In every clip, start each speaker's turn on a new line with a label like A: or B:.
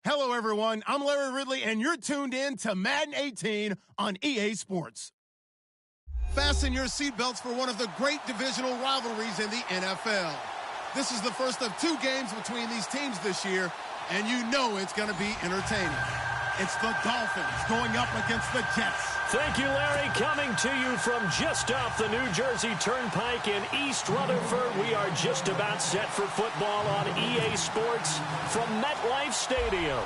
A: Hello, everyone. I'm Larry Ridley, and you're tuned in to Madden 18 on EA Sports. Fasten your seatbelts for one of the great divisional rivalries in the NFL. This is the first of 2 games between these teams this year, and you know it's going to be entertaining. It's the Dolphins going up against the Jets.
B: Thank you, Larry. Coming to you from just off the New Jersey Turnpike in East Rutherford, we are just about set for football on EA Sports from MetLife Stadium.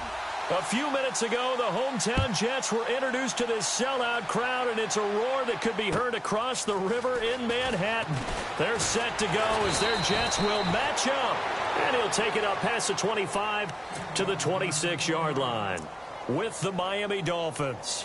B: A few minutes ago, the hometown Jets were introduced to this sellout crowd, and it's a roar that could be heard across the river in Manhattan. They're set to go as their Jets will match up, and he'll take it up past the 25 to the 26-yard line with the Miami Dolphins.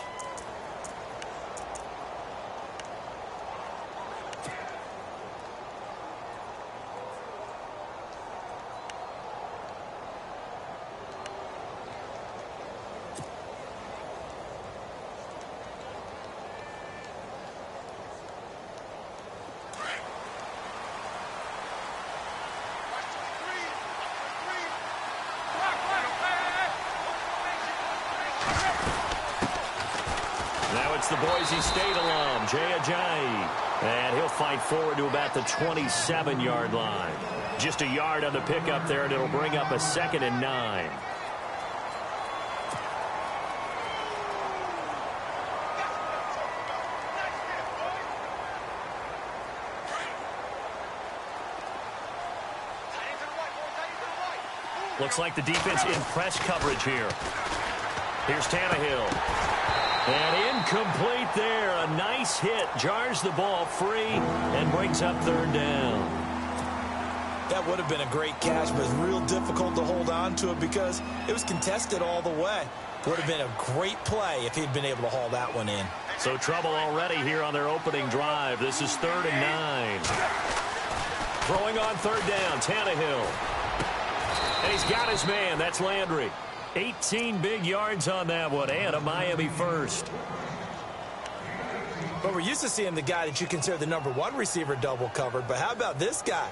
B: The Boise State alum, Jay Ajayi. And he'll fight forward to about the 27-yard line. Just a yard on the pickup there, and it'll bring up a 2nd and 9. Looks like the defense in press coverage here. Here's Tannehill. And incomplete there. A nice hit. Jars the ball free and brings up 3rd down.
C: That would have been a great catch, but it's real difficult to hold on to it because it was contested all the way. Would have been a great play if he'd been able to haul that one in.
B: So trouble already here on their opening drive. This is 3rd and 9. Throwing on 3rd down, Tannehill. And he's got his man. That's Landry. 18 big yards on that one, and a Miami first.
C: But we're used to seeing the guy that you consider the #1 receiver double covered, but how about this guy?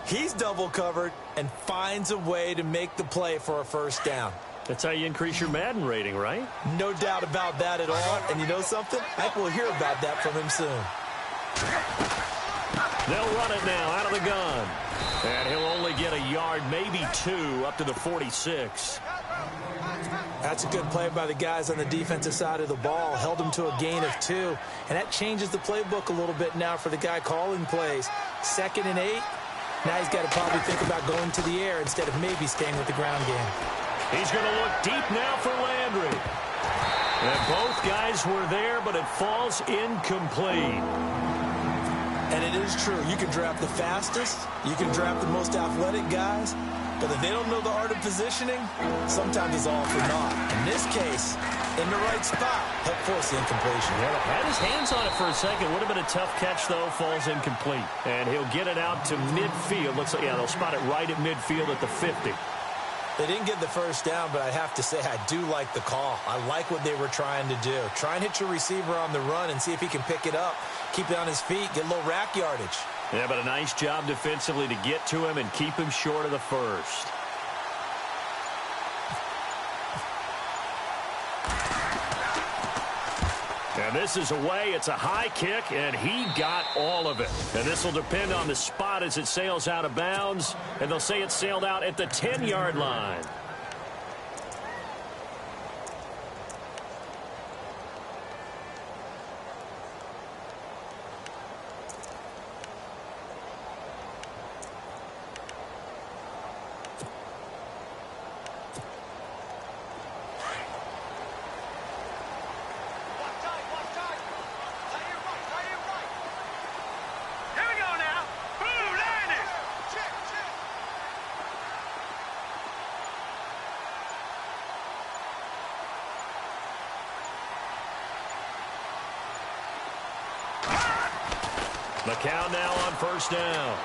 C: He's double covered and finds a way to make the play for a 1st down.
B: That's how you increase your Madden rating, right?
C: No doubt about that at all. And you know something? I think we'll hear about that from him soon.
B: They'll run it now out of the gun. And he'll only get a yard, maybe 2, up to the 46.
C: That's a good play by the guys on the defensive side of the ball. Held him to a gain of 2. And that changes the playbook a little bit now for the guy calling plays. 2nd and 8. Now he's got to probably think about going to the air instead of maybe staying with the ground game.
B: He's going to look deep now for Landry. And both guys were there, but it falls incomplete.
C: And it is true. You can draft the fastest. You can draft the most athletic guys. But if they don't know the art of positioning, sometimes it's all for naught. In this case, in the right spot, help force the incompletion.
B: Yeah, had his hands on it for a second. Would have been a tough catch, though. Falls incomplete. And he'll get it out to midfield. Looks like, yeah, they'll spot it right at midfield at the 50.
C: They didn't get the 1st down, but I have to say I do like the call. I like what they were trying to do. Try and hit your receiver on the run and see if he can pick it up. Keep it on his feet, get a little rack yardage.
B: Yeah, but a nice job defensively to get to him and keep him short of the 1st. And this is away. It's a high kick, and he got all of it. And this will depend on the spot as it sails out of bounds. And they'll say it sailed out at the 10-yard line. McCown now on 1st down.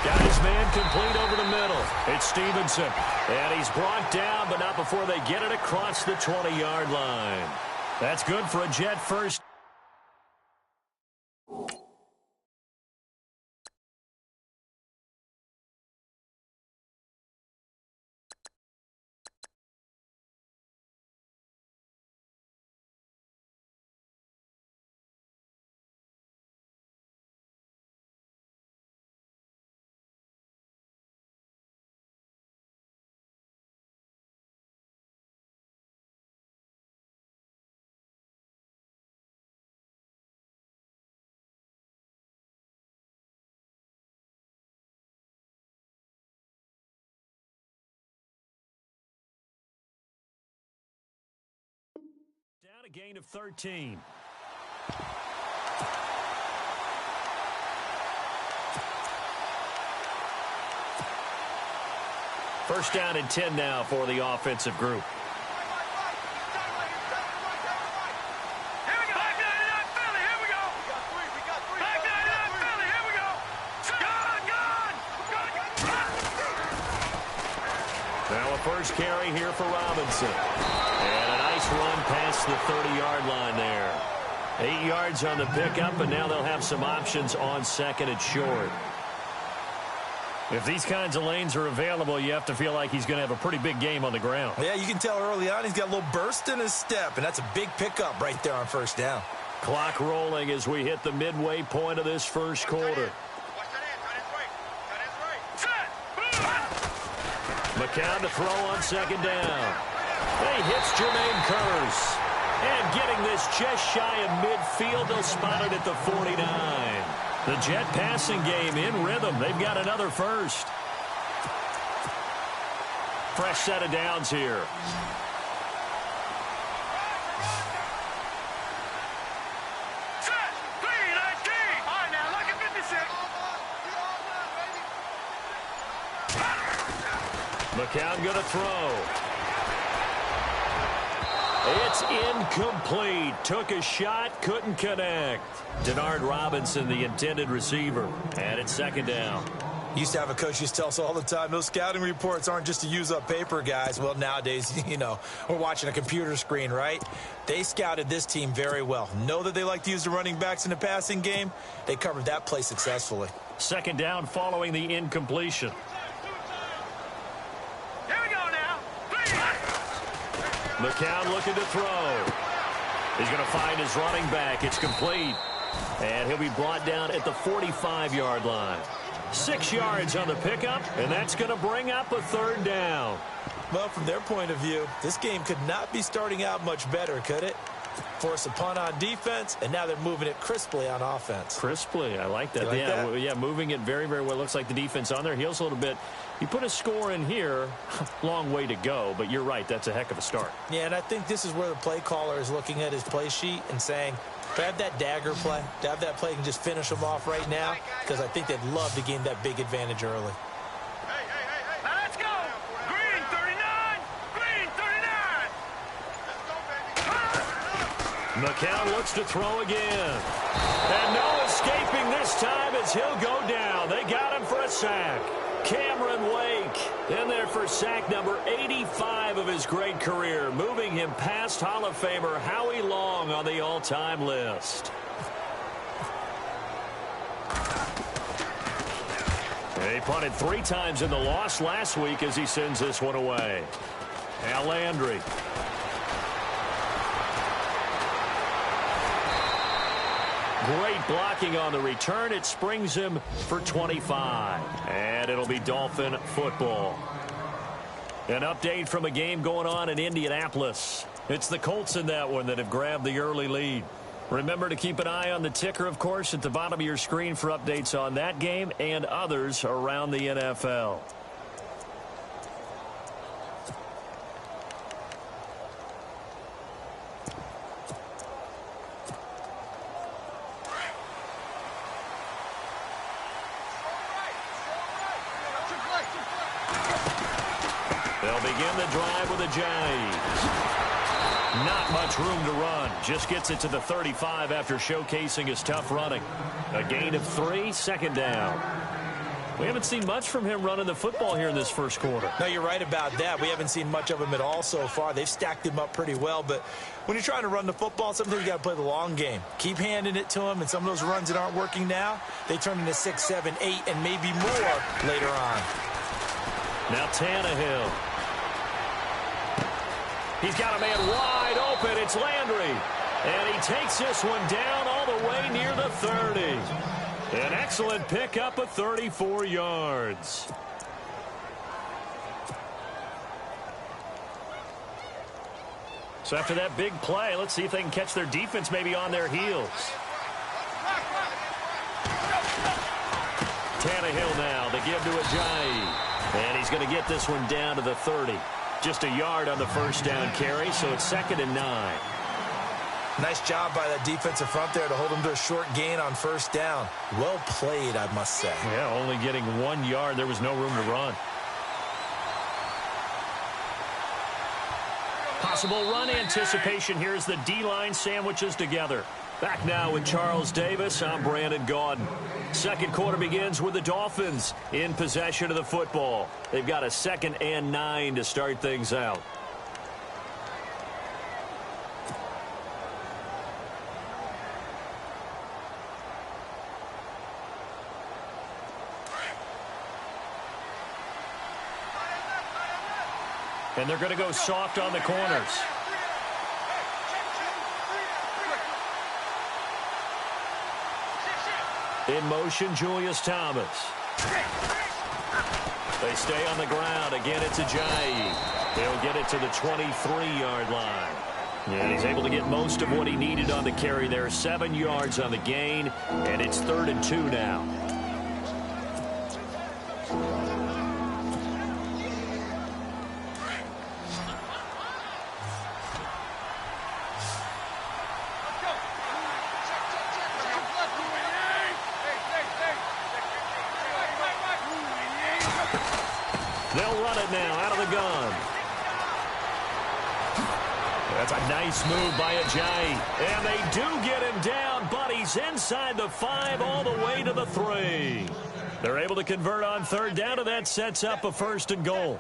B: Got his man complete over the middle. It's Stevenson. And he's brought down, but not before they get it across the 20-yard line. That's good for a Jet first. A gain of 13. First down and 10 now for the offensive group. Now a first carry here for Robinson. And a nice run past the 30-yard line there. 8 yards on the pickup, and now they'll have some options on second and short. If these kinds of lanes are available, you have to feel like he's going to have a pretty big game on the ground.
C: Yeah, you can tell early on he's got a little burst in his step, and that's a big pickup right there on first down.
B: Clock rolling as we hit the midway point of this first quarter. McCown to throw on second down. He hits Jermaine Kearse. And getting this just shy of midfield, they'll spot it at the 49. The Jet passing game in rhythm. They've got another first. Fresh set of downs here. McCown going to throw. It's incomplete. Took a shot, couldn't connect. Denard Robinson, the intended receiver. And it's second down.
C: Used to have a coach used to tell us all the time, those scouting reports aren't just to use up paper, guys. Well, nowadays, you know, we're watching a computer screen, right? They scouted this team very well. Know that they like to use the running backs in the passing game. They covered that play successfully.
B: Second down following the incompletion. McCown looking to throw. He's going to find his running back. It's complete. And he'll be brought down at the 45-yard line. 6 yards on the pickup, and that's going to bring up a third down.
C: Well, from their point of view, this game could not be starting out much better, could it? Force a punt on defense, and now they're moving it crisply on offense.
B: Crisply, I like that. Yeah, moving it very, very well. Looks like the defense on their heels a little bit. You put a score in here, long way to go, but you're right, that's a heck of a start.
C: Yeah, and I think this is where the play caller is looking at his play sheet and saying, to have that dagger play, to have that play and just finish them off right now, because I think they'd love to gain that big advantage early.
D: Let's go! Green 39! Green 39!
B: McCown looks to throw again. And no escaping this time as he'll go down. They got him for a sack. Cameron Wake in there for sack number 85 of his great career, moving him past Hall of Famer Howie Long on the all-time list. He punted 3 times in the loss last week as he sends this one away. Al Landry. Great blocking on the return. It springs him for 25. And it'll be Dolphin football. An update from a game going on in Indianapolis. It's the Colts in that one that have grabbed the early lead. Remember to keep an eye on the ticker, of course, at the bottom of your screen for updates on that game and others around the NFL. They'll begin the drive with a Jays. Not much room to run. Just gets it to the 35 after showcasing his tough running. A gain of 3, second down. We haven't seen much from him running the football here in this first quarter.
C: No, you're right about that. We haven't seen much of him at all so far. They've stacked him up pretty well, but when you're trying to run the football, sometimes you got to play the long game. Keep handing it to him, and some of those runs that aren't working now, they turn into 6, 7, 8, and maybe more later on.
B: Now Tannehill. He's got a man wide open. It's Landry. And he takes this one down all the way near the 30. An excellent pickup of 34 yards. So after that big play, let's see if they can catch their defense maybe on their heels. Tannehill now, the give to Ajayi. And he's going to get this one down to the 30. Just a yard on the first down carry, so it's 2nd and 9.
C: Nice job by that defensive front there to hold him to a short gain on first down. Well played, I must say.
B: Yeah, only getting 1 yard. There was no room to run. Possible run anticipation. Here's the D-line sandwiches together. Back now with Charles Davis. I'm Brandon Gaudin. Second quarter begins with the Dolphins in possession of the football. They've got a 2nd and 9 to start things out. And they're going to go soft on the corners. In motion, Julius Thomas. They stay on the ground. Again, it's Ajayi. He'll get it to the 23-yard line. And he's able to get most of what he needed on the carry there. 7 yards on the gain, and it's 3rd and 2 now. They'll run it now out of the gun. That's a nice move by Ajayi. And they do get him down, but he's inside the 5 all the way to the 3. They're able to convert on 3rd down, and that sets up a 1st and goal.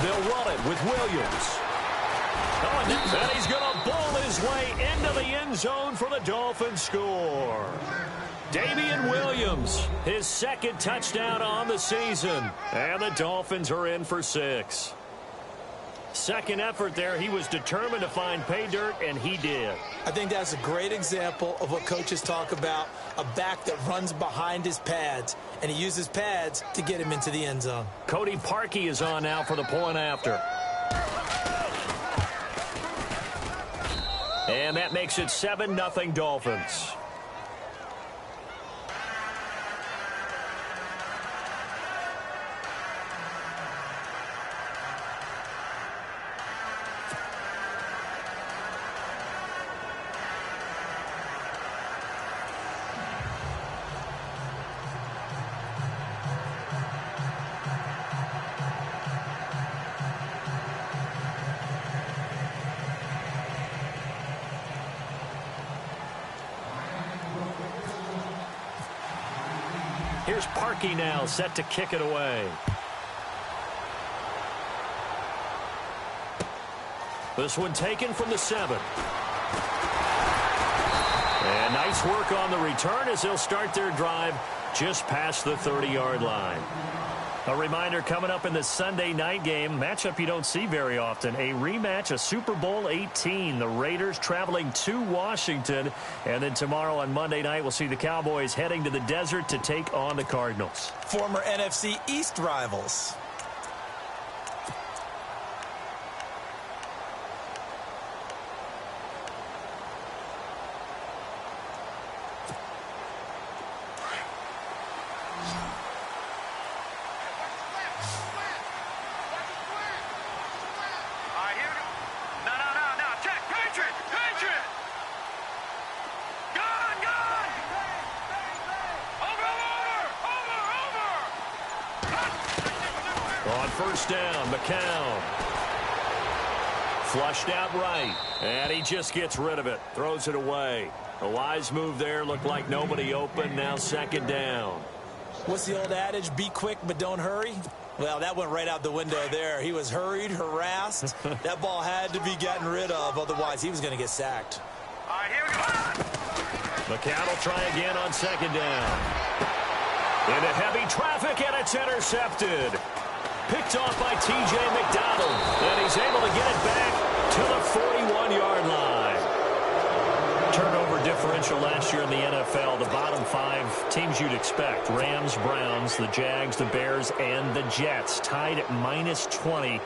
B: They'll run it with Williams. Oh, and he's going to bowl his way into the end zone for the Dolphins score. Damian Williams, his 2nd touchdown on the season. And the Dolphins are in for 6. Second effort there. He was determined to find pay dirt, and he did.
C: I think that's a great example of what coaches talk about, a back that runs behind his pads, and he uses pads to get him into the end zone.
B: Cody Parkey is on now for the point after. And that makes it 7-0 Dolphins. Here's Parkey now, set to kick it away. This one taken from the 7. And nice work on the return as they'll start their drive just past the 30-yard line. A reminder coming up in the Sunday night game, matchup you don't see very often, a rematch of Super Bowl 18. The Raiders traveling to Washington. And then tomorrow on Monday night, we'll see the Cowboys heading to the desert to take on the Cardinals.
C: Former NFC East rivals.
B: On first down, McCown. Flushed out right, and he just gets rid of it. Throws it away. A wise move there. Looked like nobody open. Now 2nd down.
C: What's the old adage? Be quick, but don't hurry. Well, that went right out the window there. He was hurried, harassed. That ball had to be gotten rid of. Otherwise, he was going to get sacked.
D: All right, here we go.
B: McCown will try again on 2nd down. Into heavy traffic, and it's intercepted. Picked off by T.J. McDonald, and he's able to get it back to the 41-yard line. Turnover differential last year in the NFL NFL, the bottom 5 teams you'd expect, Rams, Browns, the Jags, the Bears, and the Jets, tied at -20.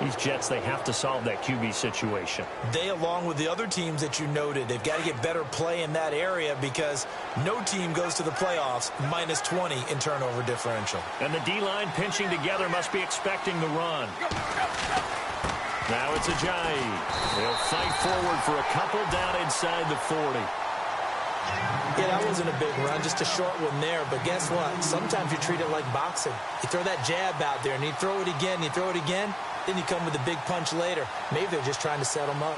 B: These Jets, they have to solve that QB situation.
C: They, along with the other teams that you noted, they've got to get better play in that area because no team goes to the playoffs -20 in turnover differential.
B: And the D-line pinching together must be expecting the run. Now it's Ajayi. They'll fight forward for a couple down inside the 40.
C: Yeah, that wasn't a big run, just a short one there. But guess what? Sometimes you treat it like boxing. You throw that jab out there, and you throw it again, and you throw it again. Then you come with a big punch later. Maybe they're just trying to set them up.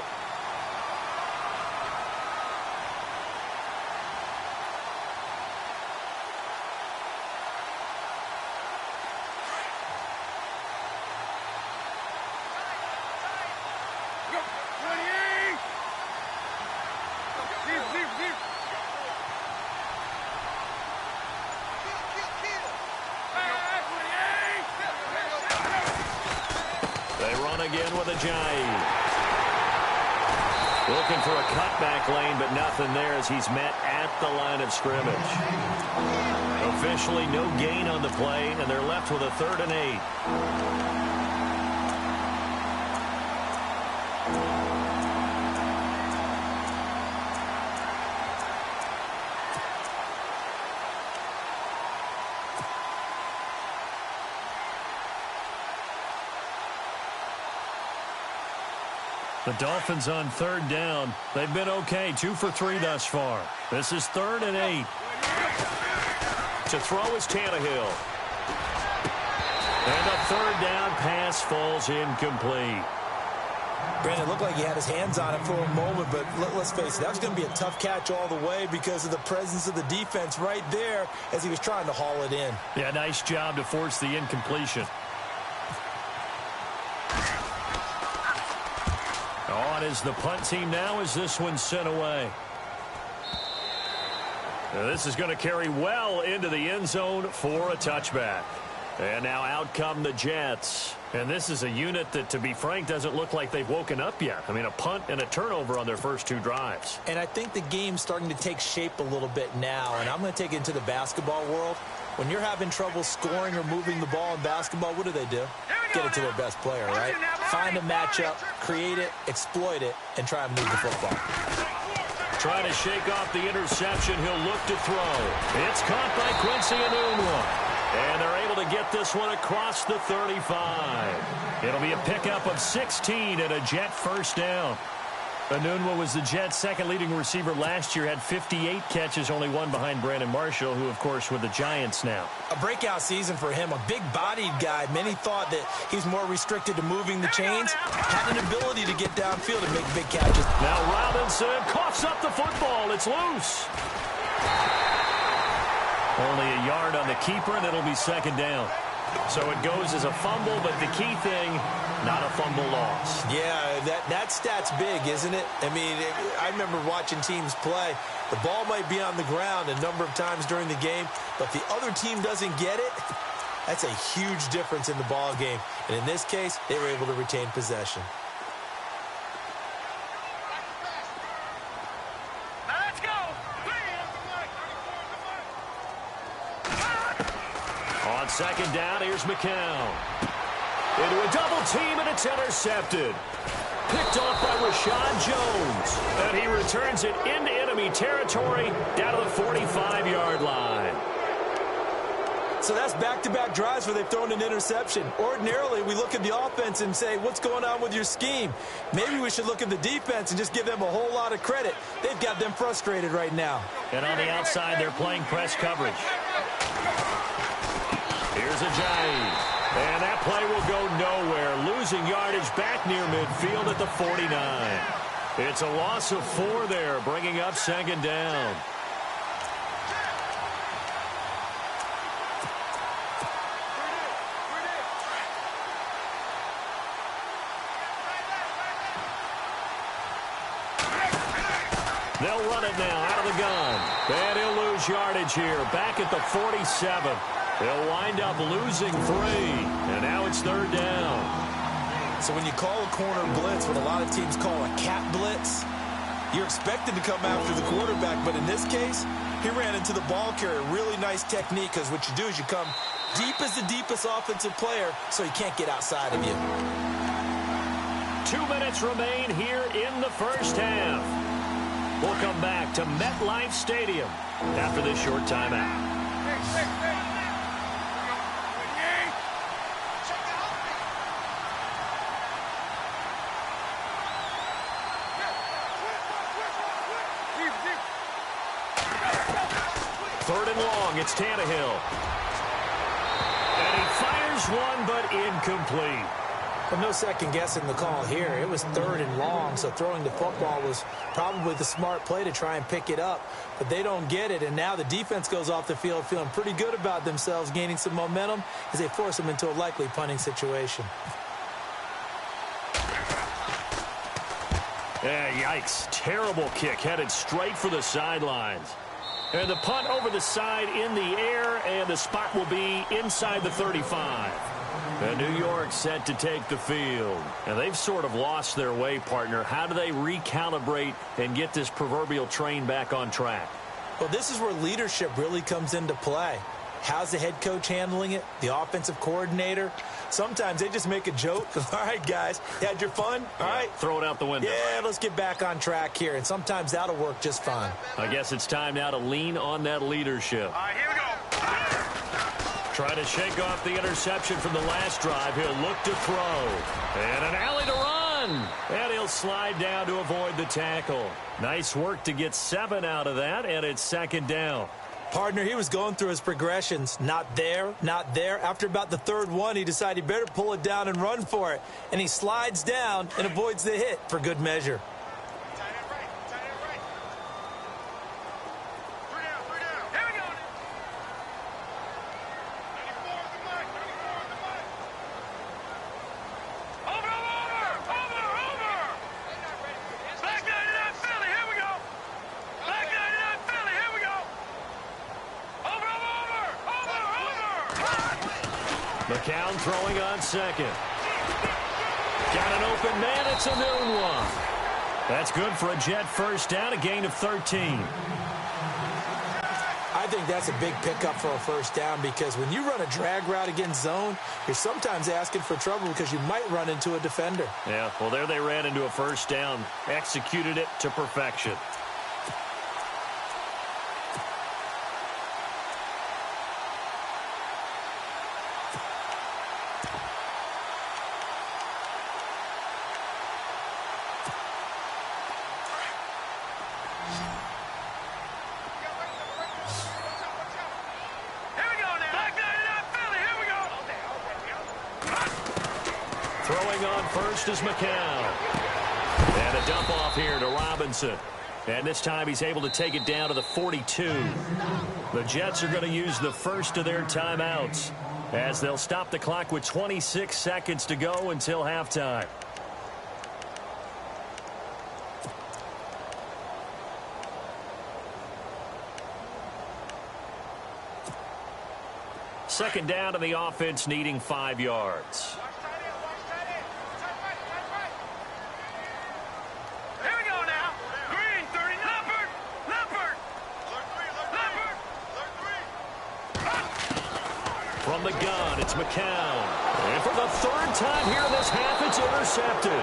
B: Again with Ajayi. Looking for a cutback lane, but nothing there as he's met at the line of scrimmage. Officially no gain on the play, and they're left with a 3rd and 8. The Dolphins on 3rd down. They've been okay, 2 for 3 thus far. This is 3rd and 8. To throw is Tannehill. And the 3rd down pass falls incomplete.
C: Brandon, it looked like he had his hands on it for a moment, but let's face it, that was going to be a tough catch all the way because of the presence of the defense right there as he was trying to haul it in.
B: Yeah, nice job to force the incompletion. On is the punt team now as this one's sent away. Now this is going to carry well into the end zone for a touchback. And now out come the Jets. And this is a unit that, to be frank, doesn't look like they've woken up yet. I mean, a punt and a turnover on their first 2 drives.
C: And I think the game's starting to take shape a little bit now. And I'm going to take it into the basketball world. When you're having trouble scoring or moving the ball in basketball, what do? Get it to their best player, right? Find a matchup, create it, exploit it, and try and move the football.
B: Trying to shake off the interception. He'll look to throw. It's caught by Quincy Enunwa. And they're able to get this one across the 35. It'll be a pickup of 16 and a Jet first down. Enunwa was the Jets' second leading receiver last year, had 58 catches, only 1 behind Brandon Marshall, who, of course, with the Giants now.
C: A breakout season for him, a big-bodied guy. Many thought that he's more restricted to moving the chains. Had an ability to get downfield and make big catches.
B: Now Robinson coughs up the football. It's loose. Only a yard on the keeper, and it'll be 2nd down. So it goes as a fumble, but the key thing, not a fumble loss.
C: Yeah, that stat's big, isn't it? I mean, I remember watching teams play. The ball might be on the ground a number of times during the game, but the other team doesn't get it. That's a huge difference in the ball game. And in this case, they were able to retain possession.
B: On 2nd down, here's McCown. Into a double team, and it's intercepted. Picked off by Rashad Jones. And he returns it into enemy territory down to the 45-yard line.
C: So that's back-to-back drives where they've thrown an interception. Ordinarily, we look at the offense and say, what's going on with your scheme? Maybe we should look at the defense and just give them a whole lot of credit. They've got them frustrated right now.
B: And on the outside, they're playing press coverage. Here's Ajayi. And that play will go nowhere. Losing yardage back near midfield at the 49. It's a loss of 4 there, bringing up 2nd down. They'll run it now out of the gun. And he'll lose yardage here. Back at the 47. They'll wind up losing 3. And now it's 3rd down.
C: So when you call a corner blitz, what a lot of teams call a cat blitz, you're expected to come after the quarterback. But in this case, He ran into the ball carrier. Really nice technique, because what you do is you come deep as the deepest offensive player, so he can't get outside of you.
B: 2 minutes remain here in the first half. We'll come back to MetLife Stadium after this short timeout. Third and long, it's Tannehill. And he fires one, but incomplete.
C: Well, no second guessing the call here. It was third and long, so throwing the football was probably the smart play to try and pick it up. But they don't get it, and now the defense goes off the field feeling pretty good about themselves, gaining some momentum as they force them into a likely punting situation.
B: Yeah, yikes. Terrible kick headed straight for the sidelines. And the punt over the side in the air, and the spot will be inside the 35. And New York set to take the field. And they've sort of lost their way, partner. How do they recalibrate and get this proverbial train back on track?
C: Well, this is where leadership really comes into play. How's the head coach handling it? The offensive coordinator? Sometimes they just make a joke. All right, guys, you had your fun? All right.
B: Throw it out the window.
C: Yeah, let's get back on track here. And sometimes that'll work just fine.
B: I guess it's time now to lean on that leadership.
D: All right, here we go.
B: Try to shake off the interception from the last drive. He'll look to throw. And an alley to run. And he'll slide down to avoid the tackle. Nice work to get 7 out of that, and it's second down.
C: Partner, he was going through his progressions. Not there, not there. After about the third one, he decided he better pull it down and run for it. And he slides down and avoids the hit for good measure.
B: McCown throwing on second. Got an open man. It's a noon one. That's good for a Jet first down, a gain of 13.
C: I think that's a big pickup for a first down, because when you run a drag route against zone, you're sometimes asking for trouble because you might run into a defender.
B: Yeah, well, there they ran into a first down. Executed it to perfection. Throwing on first is McCown. And a dump off here to Robinson. And this time he's able to take it down to the 42. The Jets are going to use the first of their timeouts, as they'll stop the clock with 26 seconds to go until halftime. Second down to the offense, needing 5 yards. From the gun, it's McCown. And for the third time here in this half, it's intercepted.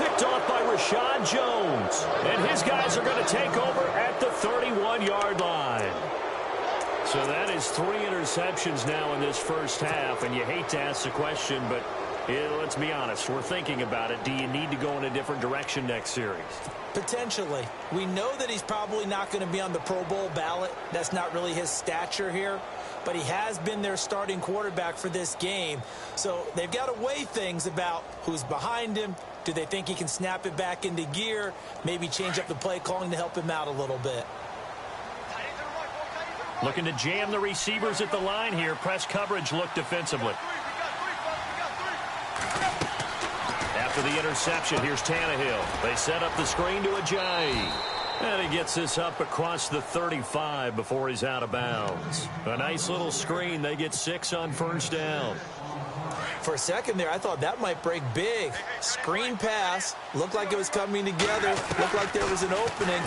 B: Picked off by Rashad Jones. And his guys are going to take over at the 31-yard line. So that is 3 interceptions now in this first half. And you hate to ask the question, but let's be honest. We're thinking about it. Do you need to go in a different direction next series?
C: Potentially. We know that he's probably not going to be on the Pro Bowl ballot. That's not really his stature here. But he has been their starting quarterback for this game. So they've got to weigh things about who's behind him. Do they think he can snap it back into gear? Maybe change up the play calling to help him out a little bit.
B: Looking to jam the receivers at the line here. Press coverage look defensively. After the interception, here's Tannehill. They set up the screen to Ajayi. And he gets this up across the 35 before he's out of bounds. A nice little screen. They get 6 on first down.
C: For a second there, I thought that might break big. Screen pass. Looked like it was coming together. Looked like there was an opening.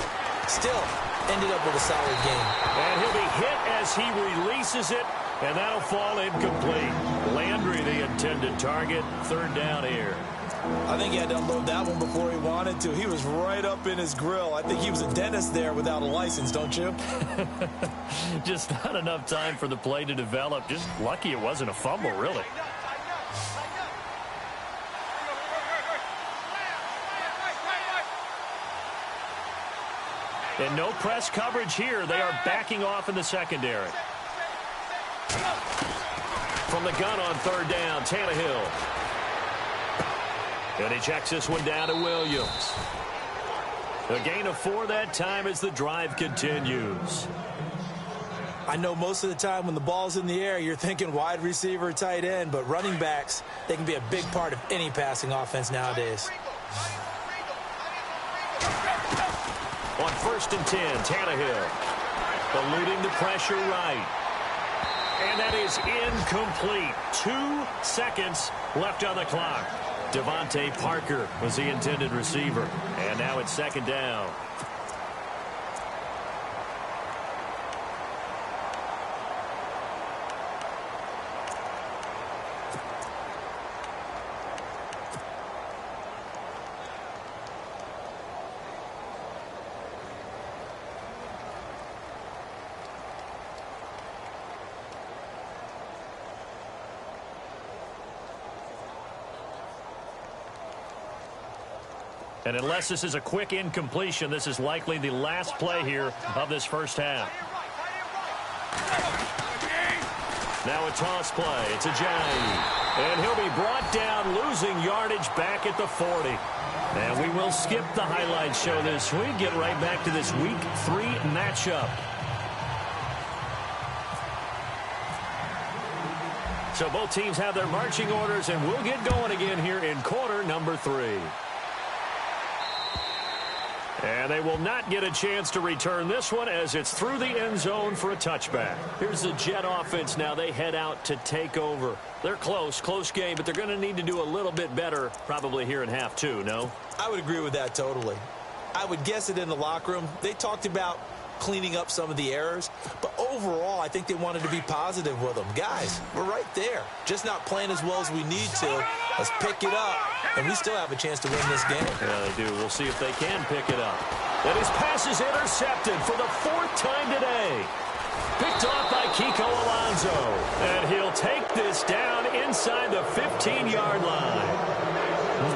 C: Still, ended up with a solid game.
B: And he'll be hit as he releases it, and that'll fall incomplete. Landry, the intended target. Third down here.
C: I think he had to unload that one before he wanted to. He was right up in his grill. I think he was a dentist there without a license, don't you?
B: Just not enough time for the play to develop. Just lucky it wasn't a fumble, really. And no press coverage here. They are backing off in the secondary. From the gun on third down, Tannehill. And he checks this one down to Williams. A gain of 4 that time as the drive continues.
C: I know most of the time when the ball's in the air, you're thinking wide receiver, tight end, but running backs, they can be a big part of any passing offense nowadays.
B: On 1st and 10, Tannehill. Eluding the pressure right. And that is incomplete. 2 seconds left on the clock. Devontae Parker was the intended receiver. And now it's 2nd down. And unless this is a quick incompletion, this is likely the last play here of this first half. Now a toss play. It's Ajayi. And he'll be brought down, losing yardage back at the 40. And we will skip the highlights show this week. Get right back to this Week 3 matchup. So both teams have their marching orders, and we'll get going again here in quarter number 3. And they will not get a chance to return this one as it's through the end zone for a touchback. Here's the Jet offense now. They head out to take over. They're close game, but they're going to need to do a little bit better probably here in half 2, no?
C: I would agree with that totally. I would guess it in the locker room. They talked about cleaning up some of the errors, but overall I think they wanted to be positive with them. Guys, we're right there, just not playing as well as we need to. Let's pick it up, and we still have a chance to win this game.
B: Yeah, they do. We'll see if they can pick it up. And his pass is intercepted for the 4th time today. Picked off by Kiko Alonso, and he'll take this down inside the 15-yard line.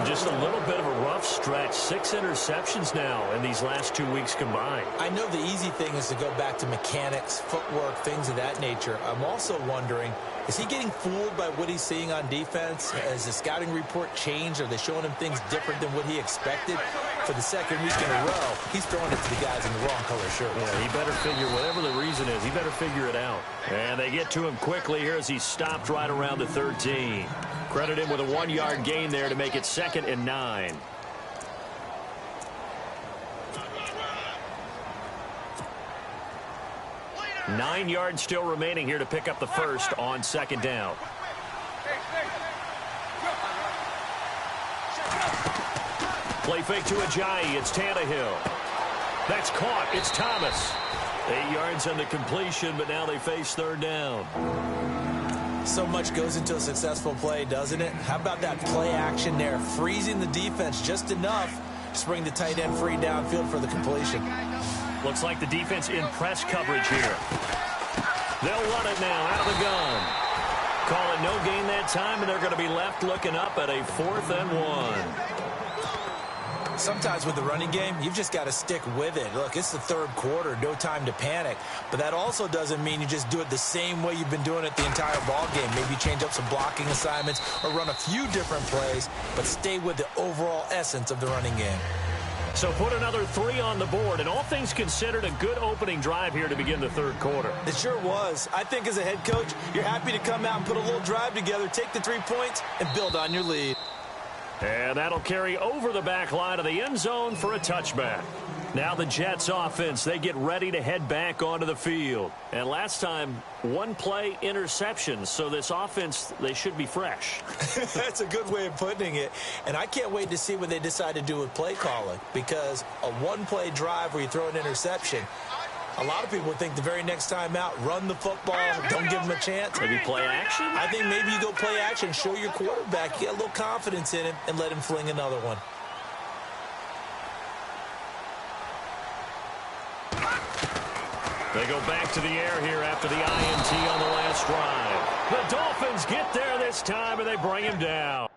B: Just a little bit of a rough stretch. 6 interceptions now in these last 2 weeks combined.
C: I know the easy thing is to go back to mechanics, footwork, things of that nature. I'm also wondering, is he getting fooled by what he's seeing on defense? Has the scouting report changed? Are they showing him things different than what he expected? For the 2nd week in a row, he's throwing it to the guys in the wrong color shirt.
B: Yeah, he better figure, whatever the reason is, he better figure it out. And they get to him quickly here as he stopped right around the 13. Credit him with a 1-yard gain there to make it 2nd and 9. Nine yards still remaining here to pick up the first on 2nd down. Play fake to Ajayi. It's Tannehill. That's caught. It's Thomas. 8 yards on the completion, but now they face 3rd down.
C: So much goes into a successful play, doesn't it? How about that play action there? Freezing the defense just enough to bring the tight end free downfield for the completion.
B: Looks like the defense in press coverage here. They'll run it now out of the gun. Call it no gain that time, and they're going to be left looking up at a 4th and 1.
C: Sometimes with the running game, you've just got to stick with it. Look, it's the 3rd quarter, no time to panic. But that also doesn't mean you just do it the same way you've been doing it the entire ball game. Maybe change up some blocking assignments or run a few different plays, but stay with the overall essence of the running game.
B: So put another 3 on the board, and all things considered, a good opening drive here to begin the 3rd quarter.
C: It sure was. I think as a head coach, you're happy to come out and put a little drive together, take the 3 points, and build on your lead.
B: And that'll carry over the back line of the end zone for a touchback. Now the Jets offense, they get ready to head back onto the field. And last time, 1-play interceptions. So this offense, they should be fresh.
C: That's a good way of putting it. And I can't wait to see what they decide to do with play calling. Because a 1-play drive where you throw an interception, A lot of people would think the very next time out, run the football, don't give him a chance.
B: Maybe play action?
C: I think maybe you go play action, show your quarterback, get a little confidence in him, and let him fling another one.
B: They go back to the air here after the INT on the last drive. The Dolphins get there this time, and they bring him down.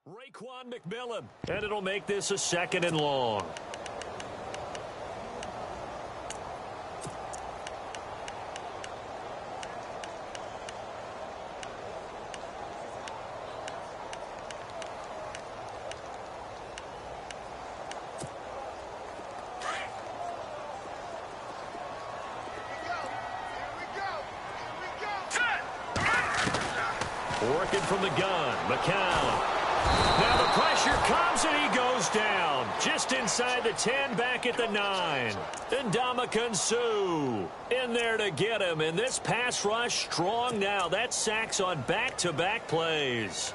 B: Raekwon McMillan, and it'll make this a 2nd and long. Working from the gun, McCown. Now the pressure comes and he goes down. Just inside the 10, back at the 9. And Ndamukong Suh in there to get him. And this pass rush strong now. That's sacks on back-to-back plays.